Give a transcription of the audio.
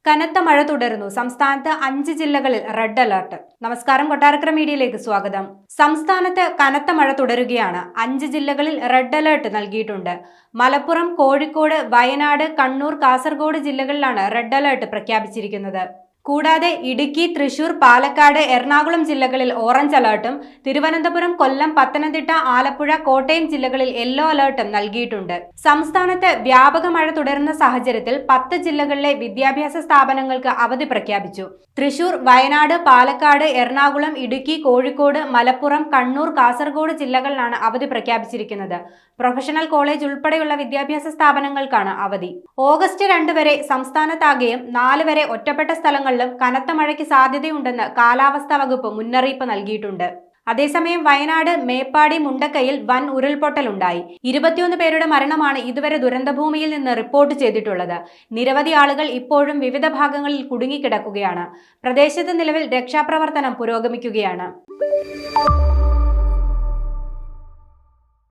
കനത്ത മഴ തുടരുന്നു. സംസ്ഥാനത്ത് 5 ജില്ലകളിൽ റെഡ് അലർട്ട്. നമസ്കാരം, കൊട്ടാരക്കര മീഡിയയിലേക്ക് സ്വാഗതം. സംസ്ഥാനത്ത് കനത്ത മഴ തുടരുകയാണ്. 5 ജില്ലകളിൽ റെഡ് അലർട്ട് നൽകിയിട്ടുണ്ട്. മലപ്പുറം, കോഴിക്കോട്, വയനാട്, കണ്ണൂർ, കാസർഗോഡ് ജില്ലകളിലാണ് റെഡ് അലർട്ട് പ്രഖ്യാപിച്ചിരിക്കുന്നത്. കൂടാതെ ഇടുക്കി, തൃശൂർ, പാലക്കാട്, എറണാകുളം ജില്ലകളിൽ ഓറഞ്ച് അലർട്ടും തിരുവനന്തപുരം, കൊല്ലം, പത്തനംതിട്ട, ആലപ്പുഴ, കോട്ടയം ജില്ലകളിൽ യെല്ലോ അലർട്ടും നൽകിയിട്ടുണ്ട്. സംസ്ഥാനത്ത് വ്യാപക മഴ തുടരുന്ന സാഹചര്യത്തിൽ 10 ജില്ലകളിലെ വിദ്യാഭ്യാസ സ്ഥാപനങ്ങൾക്ക് അവധി പ്രഖ്യാപിച്ചു. തൃശൂർ, വയനാട്, പാലക്കാട്, എറണാകുളം, ഇടുക്കി, കോഴിക്കോട്, മലപ്പുറം, കണ്ണൂർ, കാസർഗോഡ് ജില്ലകളിലാണ് അവധി പ്രഖ്യാപിച്ചിരിക്കുന്നത്. പ്രൊഫഷണൽ കോളേജ് ഉൾപ്പെടെയുള്ള വിദ്യാഭ്യാസ സ്ഥാപനങ്ങൾക്കാണ് അവധി. ഓഗസ്റ്റ് 2 വരെ സംസ്ഥാനത്താകെയും 4 വരെ ഒറ്റപ്പെട്ട സ്ഥലങ്ങളിലും കനത്ത മഴയ്ക്ക് സാധ്യതയുണ്ടെന്ന് കാലാവസ്ഥാ വകുപ്പ് മുന്നറിയിപ്പ് നൽകിയിട്ടുണ്ട്. അതേസമയം വയനാട് മേപ്പാടി മുണ്ടക്കയിൽ വൻ ഉരുൾപൊട്ടലുണ്ടായി. 21 പേരുടെ മരണമാണ് ഇതുവരെ ദുരന്തഭൂമിയിൽ നിന്ന് റിപ്പോർട്ട് ചെയ്തിട്ടുള്ളത്. നിരവധി ആളുകൾ ഇപ്പോഴും വിവിധ ഭാഗങ്ങളിൽ കുടുങ്ങിക്കിടക്കുകയാണ്. പ്രദേശത്ത് നിലവിൽ രക്ഷാപ്രവർത്തനം പുരോഗമിക്കുകയാണ്.